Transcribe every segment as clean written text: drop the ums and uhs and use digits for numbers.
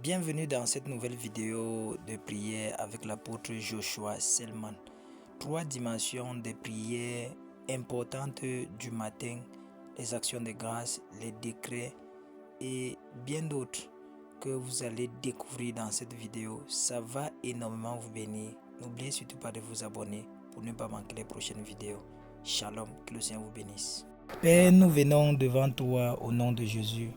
Bienvenue dans cette nouvelle vidéo de prière avec l'apôtre Joshua Selman. 3 dimensions de prière importantes du matin, les actions de grâce, les décrets et bien d'autres que vous allez découvrir dans cette vidéo. Ça va énormément vous bénir. N'oubliez surtout pas de vous abonner pour ne pas manquer les prochaines vidéos. Shalom, que le Seigneur vous bénisse. Père, nous venons devant toi au nom de Jésus.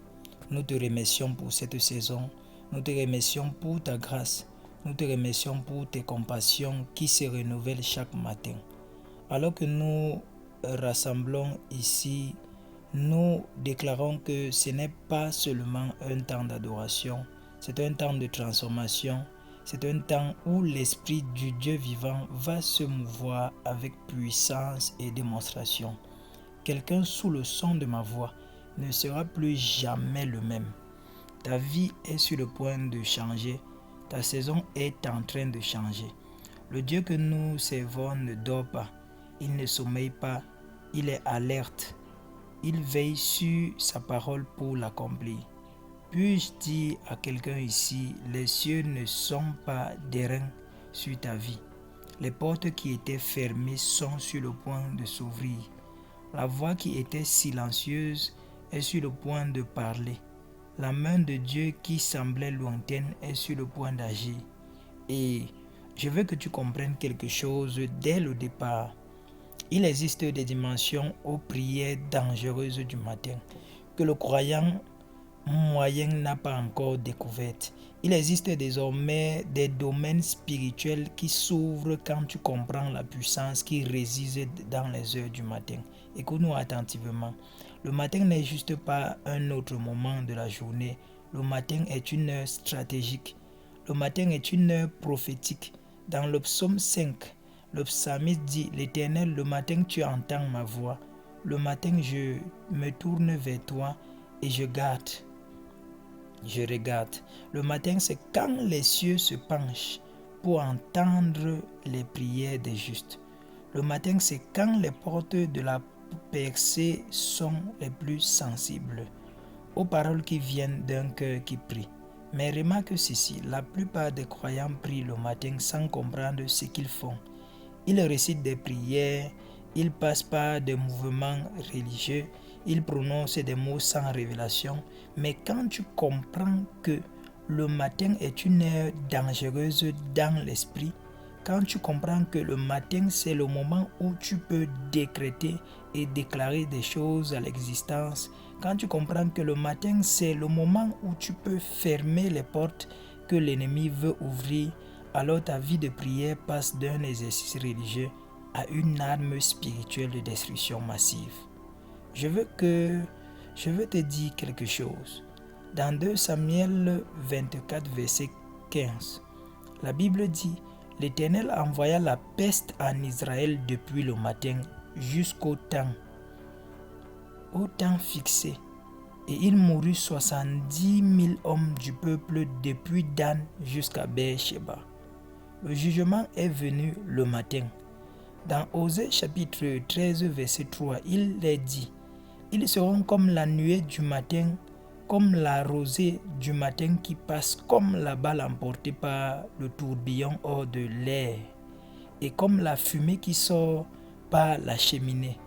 Nous te remercions pour cette saison. Nous te remercions pour ta grâce. Nous te remercions pour tes compassions qui se renouvellent chaque matin. Alors que nous rassemblons ici, nous déclarons que ce n'est pas seulement un temps d'adoration, c'est un temps de transformation, c'est un temps où l'Esprit du Dieu vivant va se mouvoir avec puissance et démonstration. Quelqu'un sous le son de ma voix ne sera plus jamais le même. Ta vie est sur le point de changer. Ta saison est en train de changer. Le Dieu que nous servons ne dort pas. Il ne sommeille pas. Il est alerte. Il veille sur sa parole pour l'accomplir. Puis-je dire à quelqu'un ici, les cieux ne sont pas d'airain sur ta vie. Les portes qui étaient fermées sont sur le point de s'ouvrir. La voix qui était silencieuse est sur le point de parler. La main de Dieu qui semblait lointaine est sur le point d'agir. Et je veux que tu comprennes quelque chose dès le départ. Il existe des dimensions aux prières dangereuses du matin que le croyant moyen n'a pas encore découvertes. Il existe désormais des domaines spirituels qui s'ouvrent quand tu comprends la puissance qui réside dans les heures du matin. Écoute-nous attentivement. Le matin n'est juste pas un autre moment de la journée. Le matin est une heure stratégique. Le matin est une heure prophétique. Dans le psaume 5, le psalmiste dit « L'Éternel, le matin tu entends ma voix. Le matin je me tourne vers toi et je regarde. Le matin c'est quand les cieux se penchent pour entendre les prières des justes. Le matin c'est quand les portes de la percée sont les plus sensibles aux paroles qui viennent d'un cœur qui prie. Mais remarque ceci, la plupart des croyants prient le matin sans comprendre ce qu'ils font. Ils récitent des prières, ils passent par des mouvements religieux, ils prononcent des mots sans révélation. Mais quand tu comprends que le matin est une heure dangereuse dans l'esprit, quand tu comprends que le matin c'est le moment où tu peux décréter et déclarer des choses à l'existence, quand tu comprends que le matin c'est le moment où tu peux fermer les portes que l'ennemi veut ouvrir, alors ta vie de prière passe d'un exercice religieux à une arme spirituelle de destruction massive. Je veux te dire quelque chose. Dans 2 Samuel 24, verset 15, la Bible dit « L'Éternel envoya la peste en Israël depuis le matin jusqu'au temps fixé, et il mourut 70 000 hommes du peuple depuis Dan jusqu'à Beersheba. » Le jugement est venu le matin. Dans Osée chapitre 13, verset 3, il est dit « Ils seront comme la nuée du matin, comme la rosée du matin qui passe, comme la balle emportée par le tourbillon hors de l'air, et comme la fumée qui sort par la cheminée. »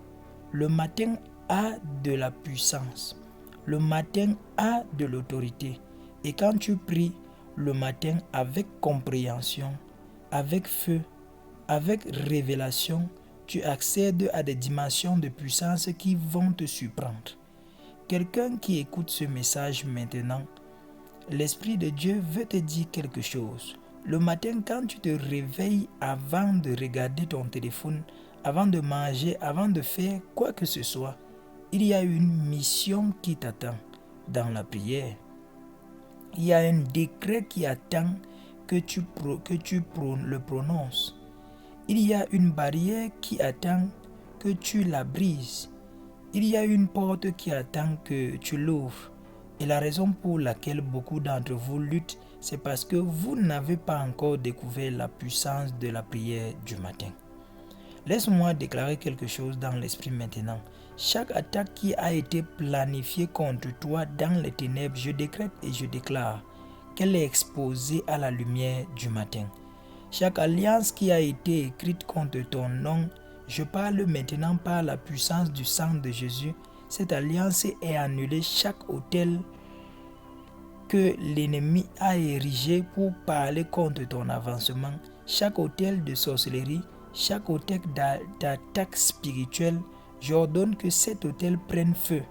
Le matin a de la puissance. Le matin a de l'autorité. Et quand tu pries le matin avec compréhension, avec feu, avec révélation, tu accèdes à des dimensions de puissance qui vont te surprendre. Quelqu'un qui écoute ce message maintenant, l'Esprit de Dieu veut te dire quelque chose. Le matin, quand tu te réveilles avant de regarder ton téléphone, avant de manger, avant de faire quoi que ce soit, il y a une mission qui t'attend dans la prière. Il y a un décret qui attend que tu le prononces. Il y a une barrière qui attend que tu la brises. Il y a une porte qui attend que tu l'ouvres. Et la raison pour laquelle beaucoup d'entre vous luttent, c'est parce que vous n'avez pas encore découvert la puissance de la prière du matin. Laisse-moi déclarer quelque chose dans l'esprit maintenant. Chaque attaque qui a été planifiée contre toi dans les ténèbres, je décrète et je déclare qu'elle est exposée à la lumière du matin. Chaque alliance qui a été écrite contre ton nom, je parle maintenant par la puissance du sang de Jésus. Cette alliance est annulée. Chaque autel que l'ennemi a érigé pour parler contre ton avancement, chaque autel de sorcellerie, chaque autel d'attaque spirituelle, j'ordonne que cet autel prenne feu.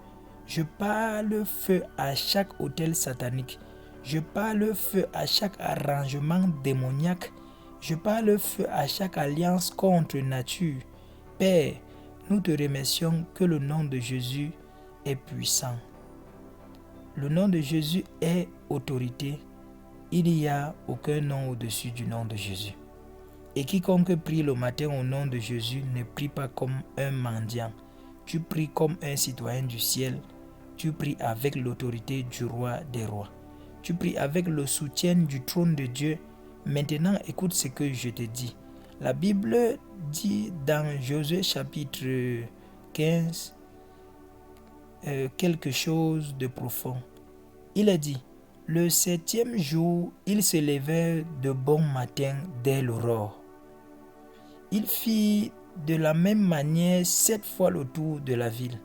Je parle feu à chaque autel satanique. Je parle feu à chaque arrangement démoniaque. Je parle feu à chaque alliance contre nature. Père, nous te remercions que le nom de Jésus est puissant. Le nom de Jésus est autorité. Il n'y a aucun nom au-dessus du nom de Jésus. Et quiconque prie le matin au nom de Jésus ne prie pas comme un mendiant. Tu pries comme un citoyen du ciel. Tu pries avec l'autorité du roi des rois. Tu pries avec le soutien du trône de Dieu. Maintenant, écoute ce que je te dis. La Bible dit dans Josué chapitre 15 quelque chose de profond. Il a dit, le 7e jour, il se levait de bon matin dès l'aurore. Il fit de la même manière 7 fois le tour de la ville.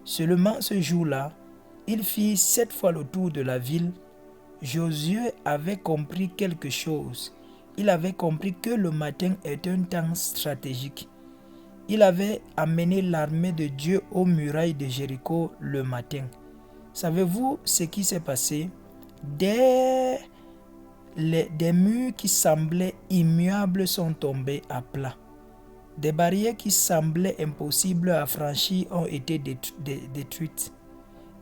Seulement ce jour-là, il fit 7 fois le tour de la ville. Josué avait compris quelque chose. Il avait compris que le matin est un temps stratégique. Il avait amené l'armée de Dieu aux murailles de Jéricho le matin. Savez-vous ce qui s'est passé? Des murs qui semblaient immuables sont tombés à plat. Des barrières qui semblaient impossibles à franchir ont été détruites.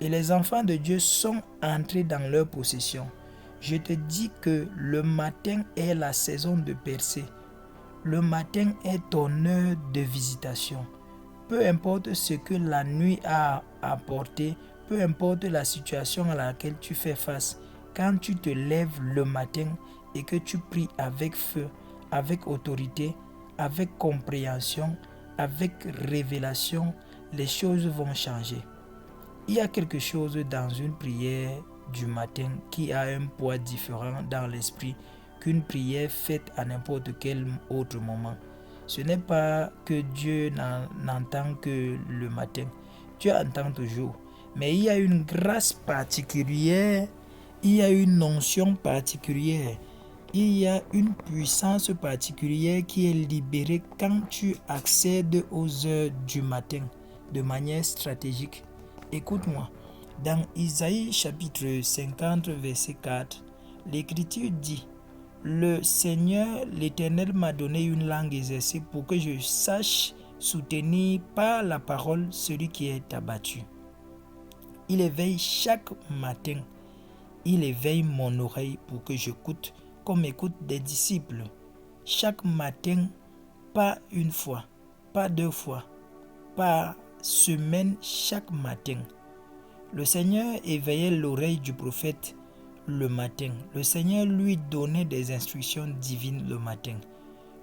Et les enfants de Dieu sont entrés dans leur possession. Je te dis que le matin est la saison de percée. Le matin est ton heure de visitation. Peu importe ce que la nuit a apporté, peu importe la situation à laquelle tu fais face, quand tu te lèves le matin et que tu pries avec feu, avec autorité, avec compréhension, avec révélation, les choses vont changer. Il y a quelque chose dans une prière du matin qui a un poids différent dans l'esprit qu'une prière faite à n'importe quel autre moment. Ce n'est pas que Dieu n'entend que le matin. Dieu entend toujours. Mais il y a une grâce particulière, il y a une onction particulière, il y a une puissance particulière qui est libérée quand tu accèdes aux heures du matin de manière stratégique. Écoute-moi, dans Isaïe chapitre 50 verset 4, l'Écriture dit: le Seigneur, l'Éternel m'a donné une langue exercée pour que je sache soutenir par la parole celui qui est abattu. Il éveille chaque matin, il éveille mon oreille pour que j'écoute comme écoutent des disciples. Chaque matin, pas une fois, pas 2 fois, par semaine, chaque matin. Le Seigneur éveillait l'oreille du prophète le matin. Le Seigneur lui donnait des instructions divines le matin.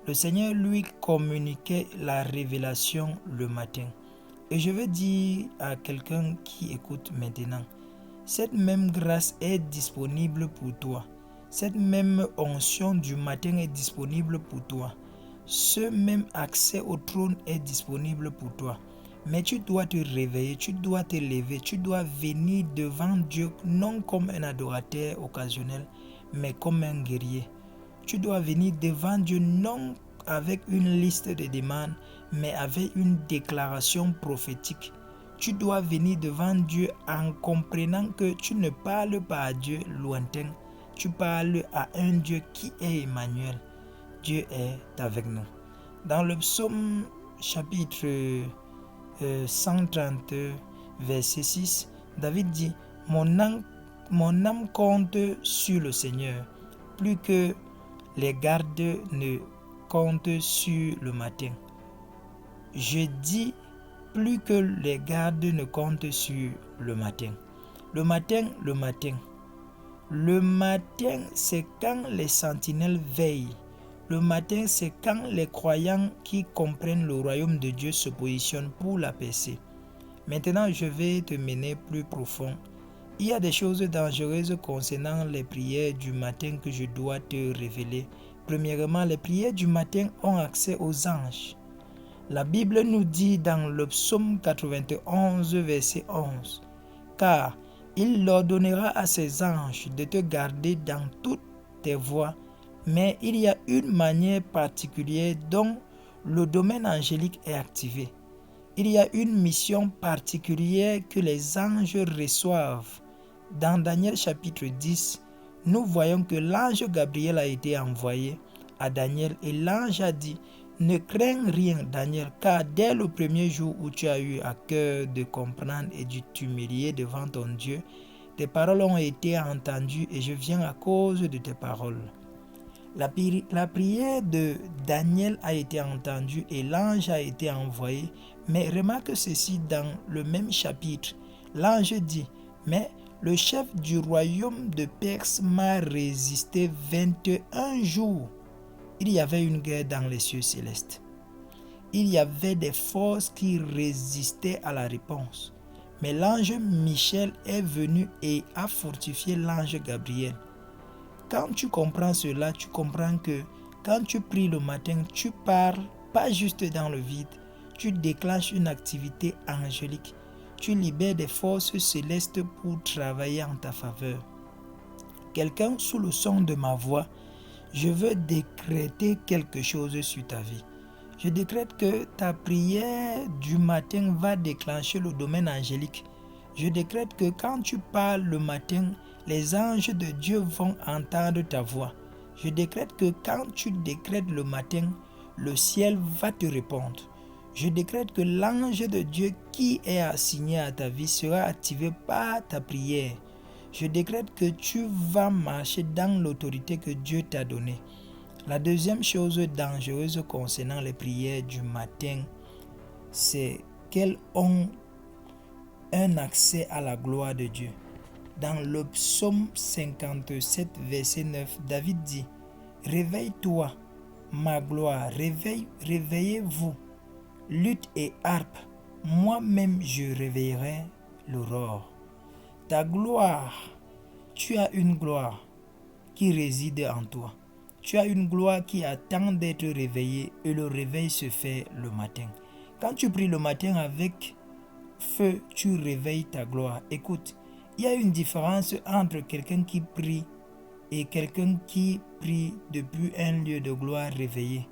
Le Seigneur lui communiquait la révélation le matin. Et je veux dire à quelqu'un qui écoute maintenant, cette même grâce est disponible pour toi. Cette même onction du matin est disponible pour toi. Ce même accès au trône est disponible pour toi. Mais tu dois te réveiller, tu dois te lever, tu dois venir devant Dieu non comme un adorateur occasionnel, mais comme un guerrier. Tu dois venir devant Dieu non avec une liste de demandes, mais avec une déclaration prophétique. Tu dois venir devant Dieu en comprenant que tu ne parles pas à Dieu lointain, tu parles à un Dieu qui est Emmanuel. Dieu est avec nous. Dans le psaume chapitre 130, verset 6, David dit: mon âme compte sur le Seigneur, plus que les gardes ne comptent sur le matin. Je dis plus que les gardes ne comptent sur le matin. Le matin, c'est quand les sentinelles veillent. Le matin, c'est quand les croyants qui comprennent le royaume de Dieu se positionnent pour la percée. Maintenant, je vais te mener plus profond Il y a des choses dangereuses concernant les prières du matin que je dois te révéler. Premièrement, les prières du matin ont accès aux anges. La Bible nous dit dans le psaume 91, verset 11, « Car il ordonnera à ses anges de te garder dans toutes tes voies. » Mais il y a une manière particulière dont le domaine angélique est activé. Il y a une mission particulière que les anges reçoivent. Dans Daniel chapitre 10, nous voyons que l'ange Gabriel a été envoyé à Daniel et l'ange a dit « Ne crains rien, Daniel, car dès le premier jour où tu as eu à cœur de comprendre et de t'humilier devant ton Dieu, tes paroles ont été entendues et je viens à cause de tes paroles. » La prière de Daniel a été entendue et l'ange a été envoyé. Mais remarque ceci dans le même chapitre. L'ange dit, « Mais le chef du royaume de Perse m'a résisté 21 jours. » Il y avait une guerre dans les cieux célestes. Il y avait des forces qui résistaient à la réponse. Mais l'ange Michel est venu et a fortifié l'ange Gabriel. Quand tu comprends cela, tu comprends que quand tu pries le matin, tu pars pas juste dans le vide. Tu déclenches une activité angélique. Tu libères des forces célestes pour travailler en ta faveur. Quelqu'un sous le son de ma voix, je veux décréter quelque chose sur ta vie. Je décrète que ta prière du matin va déclencher le domaine angélique. Je décrète que quand tu parles le matin, les anges de Dieu vont entendre ta voix. Je décrète que quand tu décrètes le matin, le ciel va te répondre. Je décrète que l'ange de Dieu qui est assigné à ta vie sera activé par ta prière. Je décrète que tu vas marcher dans l'autorité que Dieu t'a donnée. La deuxième chose dangereuse concernant les prières du matin, c'est qu'elles ont un accès à la gloire de Dieu. Dans le psaume 57, verset 9, David dit, « Réveille-toi, ma gloire, réveillez-vous, lutte et harpe, moi-même je réveillerai l'aurore. » Ta gloire, tu as une gloire qui réside en toi. Tu as une gloire qui attend d'être réveillée et le réveil se fait le matin. Quand tu pries le matin avec feu, tu réveilles ta gloire. Écoute, il y a une différence entre quelqu'un qui prie et quelqu'un qui prie depuis un lieu de gloire réveillé.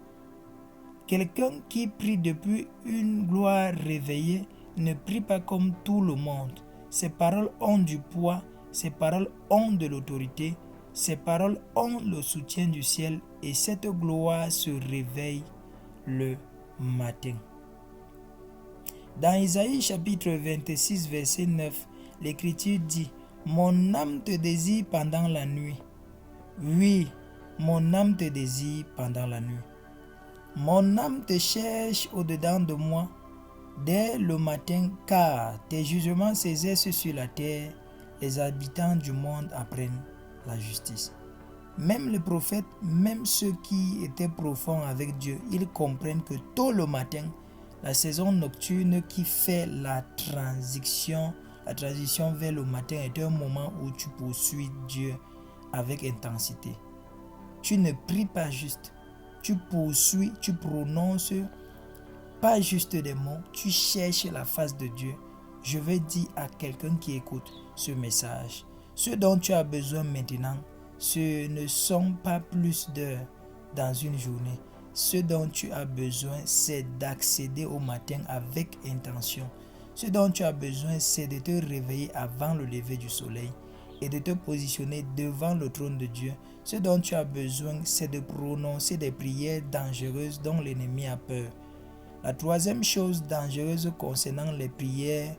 Quelqu'un qui prie depuis une gloire réveillée ne prie pas comme tout le monde. Ses paroles ont du poids, ses paroles ont de l'autorité, ses paroles ont le soutien du ciel et cette gloire se réveille le matin. Dans Isaïe chapitre 26, verset 9, l'Écriture dit, « Mon âme te désire pendant la nuit. Oui, mon âme te désire pendant la nuit. Mon âme te cherche au-dedans de moi dès le matin, car tes jugements s'exercent sur la terre, les habitants du monde apprennent la justice. » Même les prophètes, même ceux qui étaient profonds avec Dieu, ils comprennent que tôt le matin, la saison nocturne qui fait la transition vers le matin est un moment où tu poursuis Dieu avec intensité. Tu ne pries pas juste, tu poursuis, tu prononces pas juste des mots, tu cherches la face de Dieu. Je vais dire à quelqu'un qui écoute ce message, ce dont tu as besoin maintenant, ce ne sont pas plus d'heures dans une journée. Ce dont tu as besoin, c'est d'accéder au matin avec intention. Ce dont tu as besoin, c'est de te réveiller avant le lever du soleil et de te positionner devant le trône de Dieu. Ce dont tu as besoin, c'est de prononcer des prières dangereuses dont l'ennemi a peur. La troisième chose dangereuse concernant les prières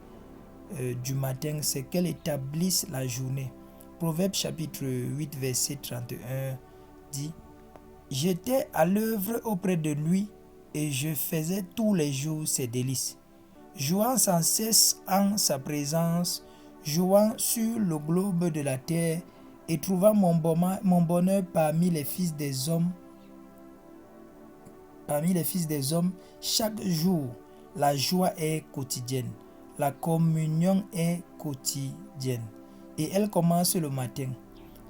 du matin, c'est qu'elles établissent la journée. Proverbe chapitre 8, verset 31 dit, « J'étais à l'œuvre auprès de lui et je faisais tous les jours ses délices, jouant sans cesse en sa présence, jouant sur le globe de la terre et trouvant mon bonheur parmi les fils des hommes. Chaque jour, la joie est quotidienne, la communion est quotidienne. » et elle commence le matin.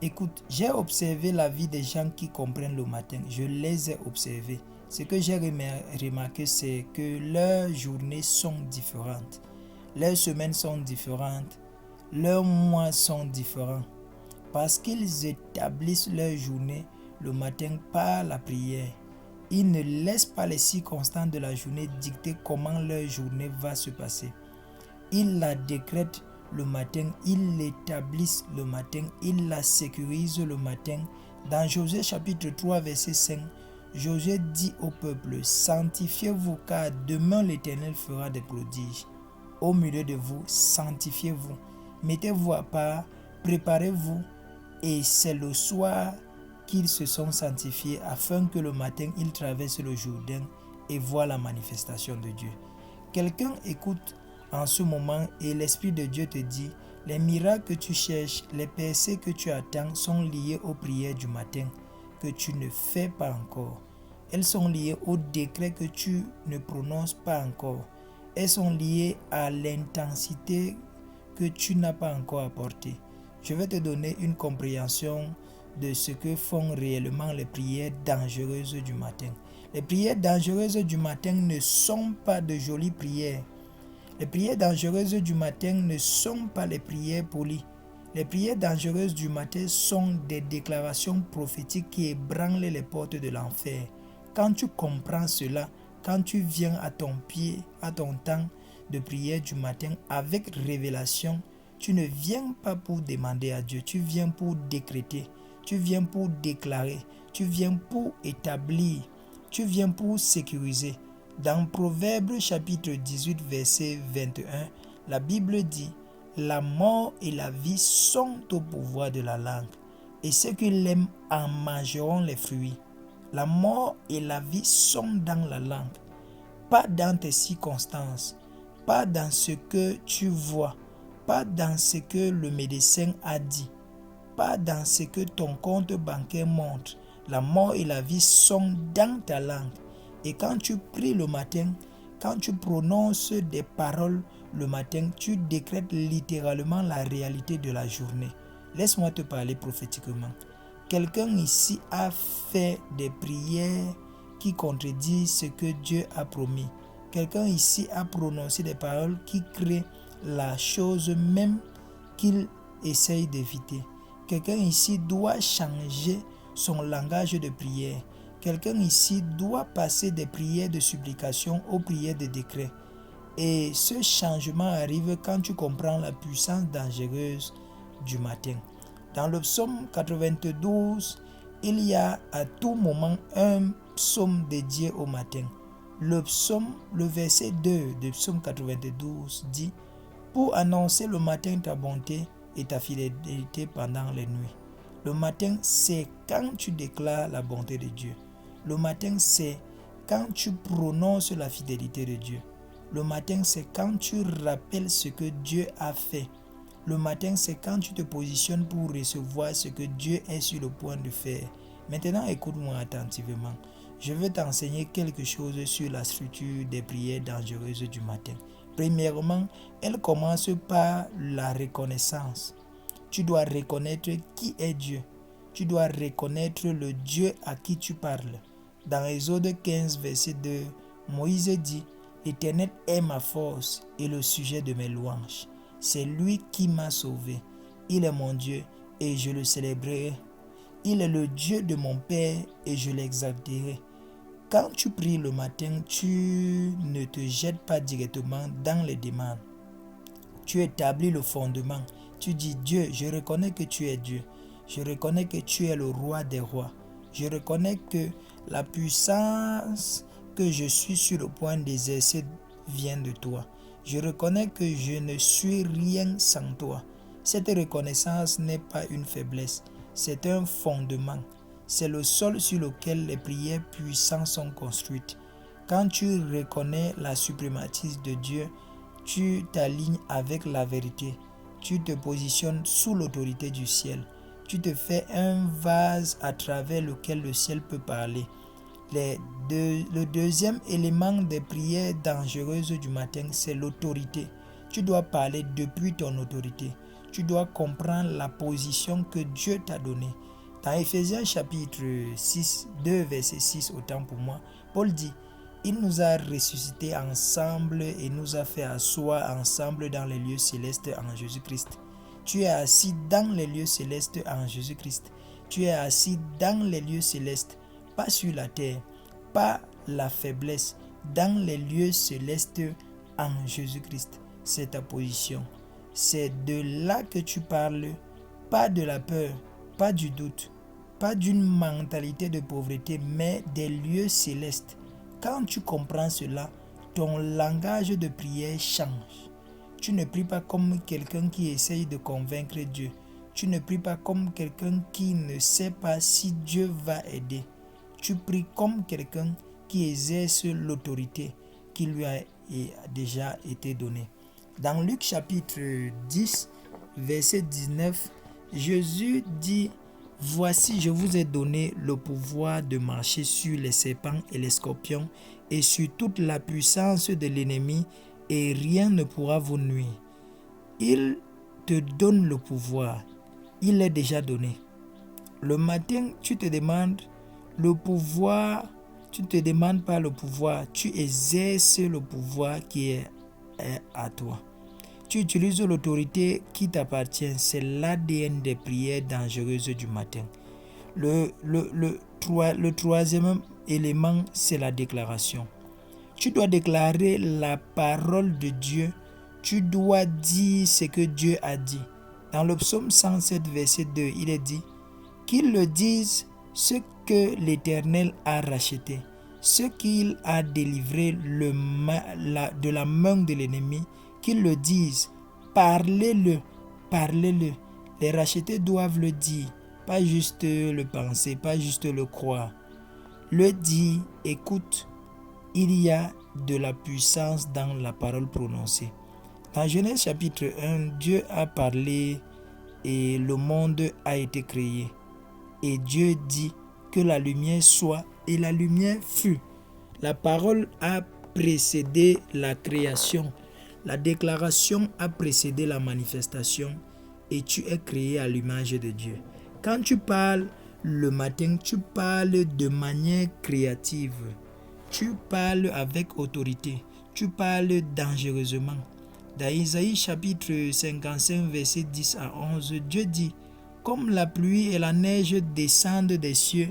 Écoute, j'ai observé la vie des gens qui comprennent le matin. Je les ai observés. Ce que j'ai remarqué, c'est que leurs journées sont différentes. Leurs semaines sont différentes. Leurs mois sont différents. Parce qu'ils établissent leur journée le matin par la prière. Ils ne laissent pas les circonstances de la journée dicter comment leur journée va se passer. Ils la décrètent le matin, ils l'établissent le matin, ils la sécurisent le matin. Dans Josué chapitre 3 verset 5, Josué dit au peuple, « Sanctifiez-vous car demain l'Éternel fera des prodiges. Au milieu de vous, sanctifiez-vous. Mettez-vous à part, préparez-vous. » Et c'est le soir qu'ils se sont sanctifiés afin que le matin ils traversent le Jourdain et voient la manifestation de Dieu. Quelqu'un écoute en ce moment et l'Esprit de Dieu te dit, les miracles que tu cherches, les percées que tu attends sont liées aux prières du matin que tu ne fais pas encore. Elles sont liées au décret que tu ne prononces pas encore. Elles sont liées à l'intensité que tu n'as pas encore apportée. Je vais te donner une compréhension de ce que font réellement les prières dangereuses du matin. Les prières dangereuses du matin ne sont pas de jolies prières. Les prières dangereuses du matin ne sont pas les prières polies. Les prières dangereuses du matin sont des déclarations prophétiques qui ébranlent les portes de l'enfer. Quand tu comprends cela, quand tu viens à ton temps de prière du matin avec révélation, tu ne viens pas pour demander à Dieu, tu viens pour décréter, tu viens pour déclarer, tu viens pour établir, tu viens pour sécuriser. Dans Proverbes chapitre 18 verset 21, la Bible dit « La mort et la vie sont au pouvoir de la langue, et ceux qui l'aiment en mangeront les fruits. » La mort et la vie sont dans la langue, pas dans tes circonstances, pas dans ce que tu vois, pas dans ce que le médecin a dit, pas dans ce que ton compte bancaire montre. La mort et la vie sont dans ta langue. Et quand tu pries le matin, quand tu prononces des paroles le matin, tu décrètes littéralement la réalité de la journée. Laisse-moi te parler prophétiquement. Quelqu'un ici a fait des prières qui contredisent ce que Dieu a promis. Quelqu'un ici a prononcé des paroles qui créent la chose même qu'il essaye d'éviter. Quelqu'un ici doit changer son langage de prière. Quelqu'un ici doit passer des prières de supplication aux prières de décret. Et ce changement arrive quand tu comprends la puissance dangereuse du matin. Dans le psaume 92, il y a à tout moment un psaume dédié au matin. Le verset 2 de psaume 92 dit « Pour annoncer le matin ta bonté et ta fidélité pendant les nuits. » Le matin, c'est quand tu déclares la bonté de Dieu. Le matin, c'est quand tu prononces la fidélité de Dieu. Le matin, c'est quand tu rappelles ce que Dieu a fait. Le matin, c'est quand tu te positionnes pour recevoir ce que Dieu est sur le point de faire. Maintenant, écoute-moi attentivement. Je vais t'enseigner quelque chose sur la structure des prières dangereuses du matin. Premièrement, elle commence par la reconnaissance. Tu dois reconnaître qui est Dieu. Tu dois reconnaître le Dieu à qui tu parles. Dans Exode 15, verset 2, Moïse dit « L'Éternel est ma force et le sujet de mes louanges. C'est lui qui m'a sauvé. Il est mon Dieu et je le célébrerai. Il est le Dieu de mon Père et je l'exalterai. » Quand tu pries le matin, tu ne te jettes pas directement dans les demandes. Tu établis le fondement. Tu dis « Dieu, je reconnais que tu es Dieu. Je reconnais que tu es le roi des rois. Je reconnais que la puissance que je suis sur le point d'exercer vient de toi. Je reconnais que je ne suis rien sans toi. » Cette reconnaissance n'est pas une faiblesse, c'est un fondement. C'est le sol sur lequel les prières puissantes sont construites. Quand tu reconnais la suprématie de Dieu, tu t'alignes avec la vérité. Tu te positionnes sous l'autorité du ciel. Tu te fais un vase à travers lequel le ciel peut parler. Le deuxième élément des prières dangereuses du matin, c'est l'autorité. Tu dois parler depuis ton autorité. Tu dois comprendre la position que Dieu t'a donnée. Dans Éphésiens chapitre 6, 2 verset 6, autant pour moi, Paul dit: il nous a ressuscités ensemble et nous a fait asseoir ensemble dans les lieux célestes en Jésus-Christ. Tu es assis dans les lieux célestes en Jésus-Christ. Tu es assis dans les lieux célestes, pas sur la terre, pas la faiblesse, dans les lieux célestes en Jésus-Christ. C'est ta position. C'est de là que tu parles, pas de la peur, pas du doute, pas d'une mentalité de pauvreté, mais des lieux célestes. Quand tu comprends cela, ton langage de prière change. Tu ne pries pas comme quelqu'un qui essaye de convaincre Dieu. Tu ne pries pas comme quelqu'un qui ne sait pas si Dieu va aider. Tu pries comme quelqu'un qui exerce l'autorité qui lui a déjà été donnée. Dans Luc chapitre 10, verset 19, Jésus dit: voici, je vous ai donné le pouvoir de marcher sur les serpents et les scorpions et sur toute la puissance de l'ennemi, et rien ne pourra vous nuire. Il te donne le pouvoir. Il est déjà donné. Le matin, tu te demandes le pouvoir. Tu ne te demandes pas le pouvoir. Tu exerces le pouvoir qui est à toi. Tu utilises l'autorité qui t'appartient. C'est l'ADN des prières dangereuses du matin. Le troisième élément, c'est la déclaration. Tu dois déclarer la parole de Dieu. Tu dois dire ce que Dieu a dit. Dans le psaume 107, verset 2, il est dit: qu'ils le disent ce que l'Éternel a racheté, ce qu'il a délivré de la main de l'ennemi, qu'ils le disent. Parlez-le, parlez-le. Les rachetés doivent le dire, pas juste le penser, pas juste le croire. Le dire, écoute, il y a de la puissance dans la parole prononcée. Dans Genèse chapitre 1, Dieu a parlé et le monde a été créé. Et Dieu dit que la lumière soit, et la lumière fut. La parole a précédé la création. La déclaration a précédé la manifestation, et tu es créé à l'image de Dieu. Quand tu parles le matin, tu parles de manière créative. Tu parles avec autorité. Tu parles dangereusement. Dans Isaïe chapitre 55, verset 10 à 11, Dieu dit: comme la pluie et la neige descendent des cieux,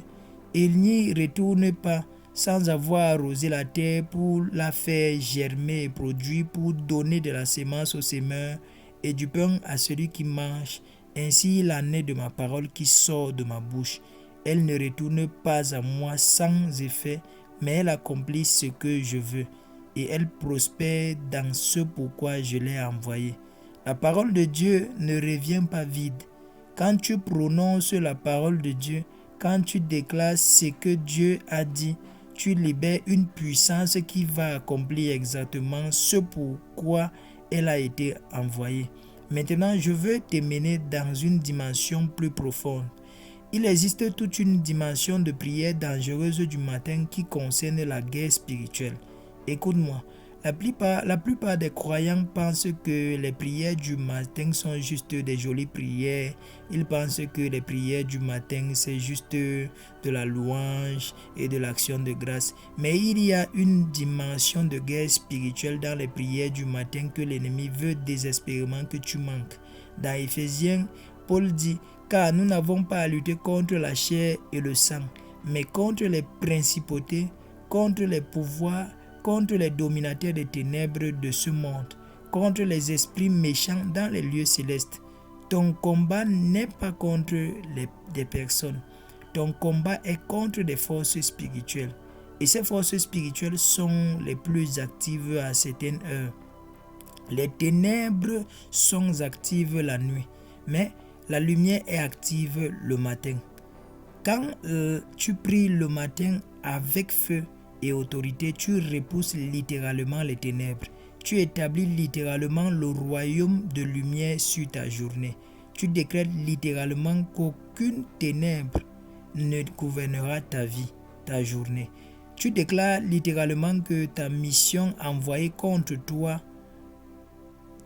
il n'y retourne pas sans avoir arrosé la terre pour la faire germer et produire, pour donner de la semence aux semeurs et du pain à celui qui mange. Ainsi il en est de ma parole qui sort de ma bouche. Elle ne retourne pas à moi sans effet, mais elle accomplit ce que je veux, et elle prospère dans ce pourquoi je l'ai envoyée. La parole de Dieu ne revient pas vide. Quand tu prononces la parole de Dieu, quand tu déclares ce que Dieu a dit, tu libères une puissance qui va accomplir exactement ce pourquoi elle a été envoyée. Maintenant, je veux te mener dans une dimension plus profonde. Il existe toute une dimension de prière dangereuse du matin qui concerne la guerre spirituelle. Écoute-moi, la plupart des croyants pensent que les prières du matin sont juste des jolies prières. Ils pensent que les prières du matin, c'est juste de la louange et de l'action de grâce. Mais il y a une dimension de guerre spirituelle dans les prières du matin que l'ennemi veut désespérément que tu manques. Dans Éphésiens, Paul dit: car nous n'avons pas à lutter contre la chair et le sang, mais contre les principautés, contre les pouvoirs, contre les dominateurs des ténèbres de ce monde, contre les esprits méchants dans les lieux célestes. Ton combat n'est pas contre des personnes. Ton combat est contre des forces spirituelles. Et ces forces spirituelles sont les plus actives à certaines heures. Les ténèbres sont actives la nuit, mais la lumière est active le matin. Quand tu pries le matin avec feu et autorité, tu repousses littéralement les ténèbres. Tu établis littéralement le royaume de lumière sur ta journée. Tu décrètes littéralement qu'aucune ténèbre ne gouvernera ta vie, ta journée. Tu déclares littéralement que ta mission envoyée contre toi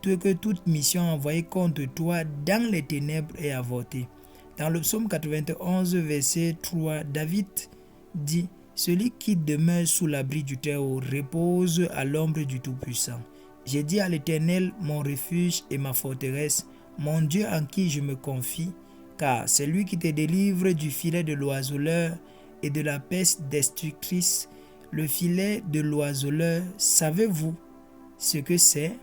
que toute mission envoyée contre toi dans les ténèbres est avortée. Dans le psaume 91, verset 3, David dit « Celui qui demeure sous l'abri du Très-Haut repose à l'ombre du Tout-Puissant. J'ai dit à l'Éternel, mon refuge et ma forteresse, mon Dieu en qui je me confie, car c'est lui qui te délivre du filet de l'oiseleur et de la peste destructrice. Le filet de l'oiseleur, savez-vous ce que c'est?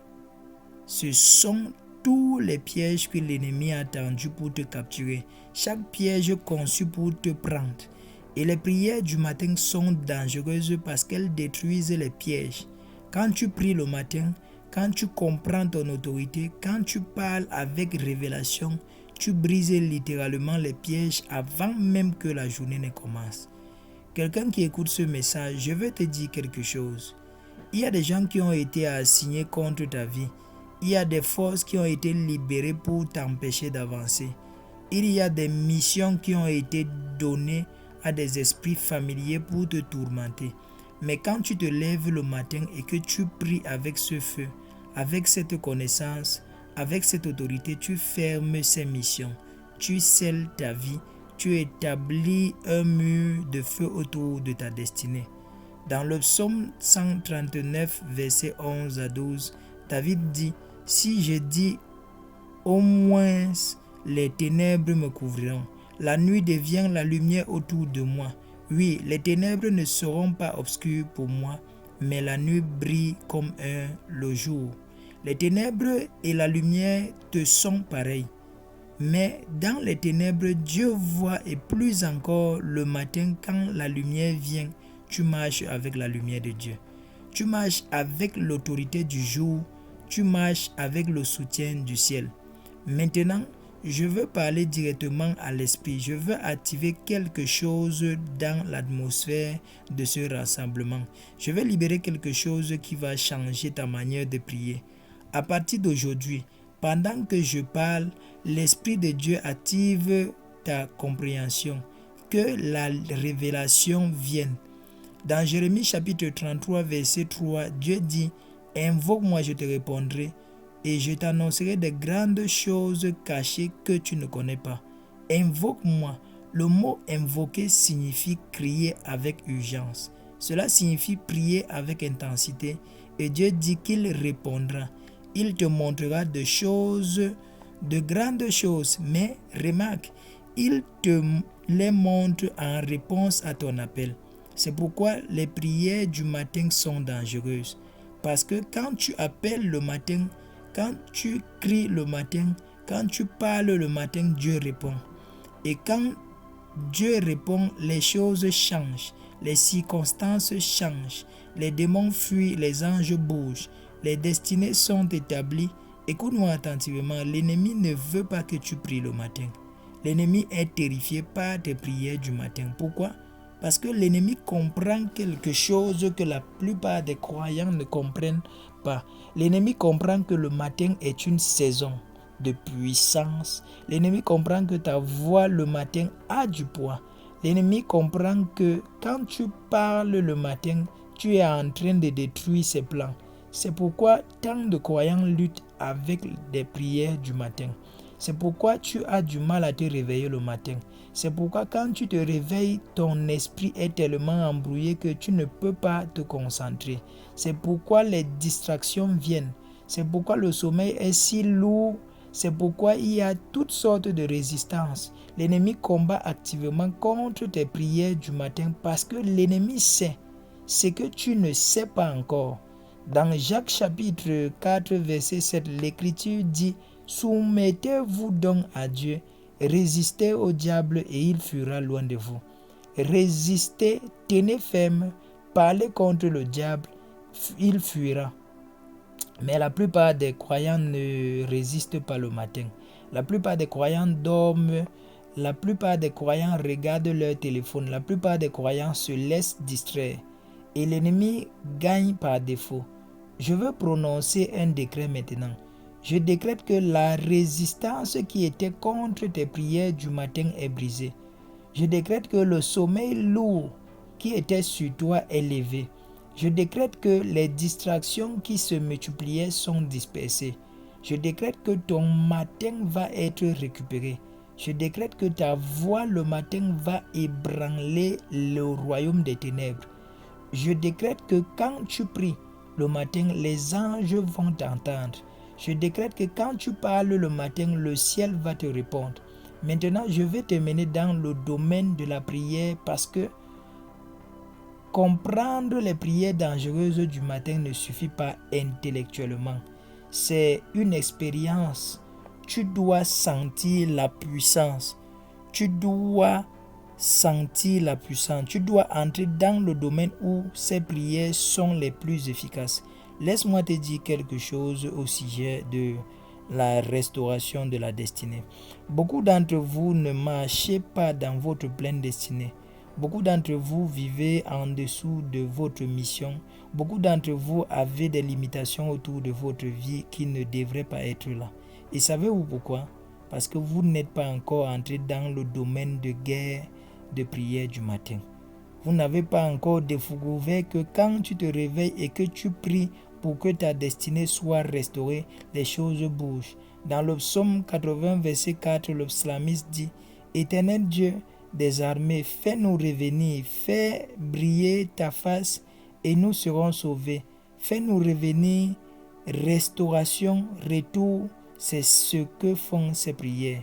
Ce sont tous les pièges que l'ennemi a tendus pour te capturer, chaque piège conçu pour te prendre. Et les prières du matin sont dangereuses parce qu'elles détruisent les pièges. Quand tu pries le matin, quand tu comprends ton autorité, quand tu parles avec révélation, tu brises littéralement les pièges avant même que la journée ne commence. Quelqu'un qui écoute ce message, je veux te dire quelque chose. Il y a des gens qui ont été assignés contre ta vie. Il y a des forces qui ont été libérées pour t'empêcher d'avancer. Il y a des missions qui ont été données à des esprits familiers pour te tourmenter. Mais quand tu te lèves le matin et que tu pries avec ce feu, avec cette connaissance, avec cette autorité, tu fermes ces missions. Tu scelles ta vie. Tu établis un mur de feu autour de ta destinée. Dans le psaume 139, versets 11 à 12, David dit « Si je dis au moins les ténèbres me couvriront, la nuit devient la lumière autour de moi. Oui, les ténèbres ne seront pas obscures pour moi, mais la nuit brille comme le jour. Les ténèbres et la lumière te sont pareilles. Mais dans les ténèbres, Dieu voit et plus encore le matin quand la lumière vient, tu marches avec la lumière de Dieu. Tu marches avec l'autorité du jour, tu marches avec le soutien du ciel. Maintenant, je veux parler directement à l'esprit. Je veux activer quelque chose dans l'atmosphère de ce rassemblement. Je vais libérer quelque chose qui va changer ta manière de prier. À partir d'aujourd'hui, pendant que je parle, l'Esprit de Dieu active ta compréhension. Que la révélation vienne. Dans Jérémie chapitre 33, verset 3, Dieu dit « Invoque-moi, je te répondrai, et je t'annoncerai des grandes choses cachées que tu ne connais pas. » Invoque-moi. Le mot invoquer signifie crier avec urgence. Cela signifie prier avec intensité, et Dieu dit qu'il répondra. Il te montrera des choses, de grandes choses, mais remarque, il te les montre en réponse à ton appel. C'est pourquoi les prières du matin sont dangereuses. Parce que quand tu appelles le matin, quand tu cries le matin, quand tu parles le matin, Dieu répond. Et quand Dieu répond, les choses changent, les circonstances changent, les démons fuient, les anges bougent. Les destinées sont établies. Écoute-moi attentivement, l'ennemi ne veut pas que tu pries le matin. L'ennemi est terrifié par tes prières du matin. Pourquoi? Parce que l'ennemi comprend quelque chose que la plupart des croyants ne comprennent pas. L'ennemi comprend que le matin est une saison de puissance. L'ennemi comprend que ta voix le matin a du poids. L'ennemi comprend que quand tu parles le matin, tu es en train de détruire ses plans. C'est pourquoi tant de croyants luttent avec des prières du matin. C'est pourquoi tu as du mal à te réveiller le matin. C'est pourquoi quand tu te réveilles, ton esprit est tellement embrouillé que tu ne peux pas te concentrer. C'est pourquoi les distractions viennent. C'est pourquoi le sommeil est si lourd. C'est pourquoi il y a toutes sortes de résistances. L'ennemi combat activement contre tes prières du matin parce que l'ennemi sait ce que tu ne sais pas encore. Dans Jacques chapitre 4, verset 7, l'Écriture dit « Soumettez-vous donc à Dieu, résistez au diable et il fuira loin de vous. » Résistez, tenez ferme, parlez contre le diable, il fuira. Mais la plupart des croyants ne résistent pas le matin. La plupart des croyants dorment. La plupart des croyants regardent leur téléphone. La plupart des croyants se laissent distraire. Et l'ennemi gagne par défaut. Je veux prononcer un décret maintenant. Je décrète que la résistance qui était contre tes prières du matin est brisée. Je décrète que le sommeil lourd qui était sur toi est levé. Je décrète que les distractions qui se multipliaient sont dispersées. Je décrète que ton matin va être récupéré. Je décrète que ta voix le matin va ébranler le royaume des ténèbres. Je décrète que quand tu pries le matin, les anges vont t'entendre. Je décrète que quand tu parles le matin, le ciel va te répondre. Maintenant, je vais te mener dans le domaine de la prière parce que comprendre les prières dangereuses du matin ne suffit pas intellectuellement. C'est une expérience. Tu dois sentir la puissance. Tu dois sentir la puissance. Tu dois entrer dans le domaine où ces prières sont les plus efficaces. Laisse-moi te dire quelque chose au sujet de la restauration de la destinée. Beaucoup d'entre vous ne marchez pas dans votre pleine destinée. Beaucoup d'entre vous vivez en dessous de votre mission. Beaucoup d'entre vous avez des limitations autour de votre vie qui ne devraient pas être là. Et savez-vous pourquoi? Parce que vous n'êtes pas encore entré dans le domaine de guerre de prière du matin. Vous n'avez pas encore découvert que quand tu te réveilles et que tu pries pour que ta destinée soit restaurée, les choses bougent. Dans le psaume 80, verset 4, le psalmiste dit « Éternel Dieu des armées, fais-nous revenir, fais briller ta face et nous serons sauvés. Fais-nous revenir, restauration, retour, c'est ce que font ces prières. »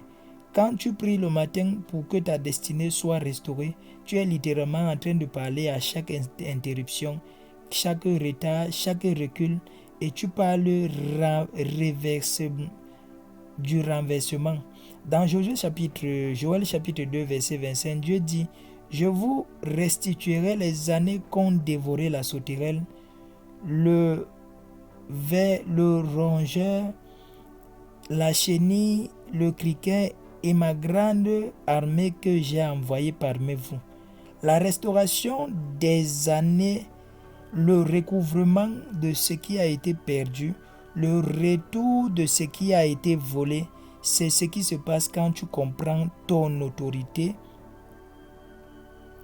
Quand tu pries le matin pour que ta destinée soit restaurée, tu es littéralement en train de parler à chaque interruption, chaque retard, chaque recul, et tu parles du renversement. Dans Joël chapitre 2, verset 25, Dieu dit « Je vous restituerai les années qu'ont dévoré la sauterelle, le ver, le rongeur, la chenille, le criquet et ma grande armée que j'ai envoyée parmi vous. » La restauration des années, le recouvrement de ce qui a été perdu, le retour de ce qui a été volé, c'est ce qui se passe quand tu comprends ton autorité.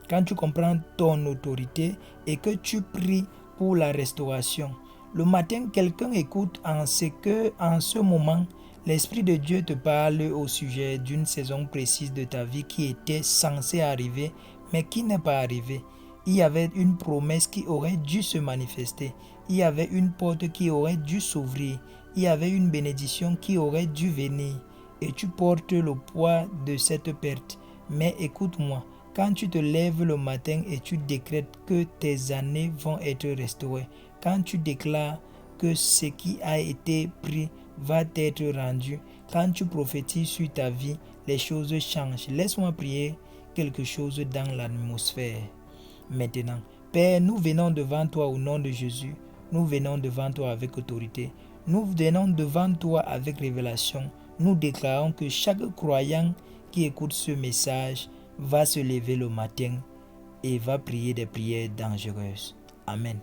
Quand tu comprends ton autorité et que tu pries pour la restauration. Le matin, quelqu'un écoute en ce moment, l'Esprit de Dieu te parle au sujet d'une saison précise de ta vie qui était censée arriver, mais qui n'est pas arrivée. Il y avait une promesse qui aurait dû se manifester. Il y avait une porte qui aurait dû s'ouvrir. Il y avait une bénédiction qui aurait dû venir. Et tu portes le poids de cette perte. Mais écoute-moi, quand tu te lèves le matin et tu décrètes que tes années vont être restaurées, quand tu déclares que ce qui a été pris va être rendu, quand tu prophétises sur ta vie, les choses changent. Laisse-moi prier quelque chose dans l'atmosphère. Maintenant, Père, nous venons devant toi au nom de Jésus. Nous venons devant toi avec autorité. Nous venons devant toi avec révélation. Nous déclarons que chaque croyant qui écoute ce message va se lever le matin et va prier des prières dangereuses. Amen.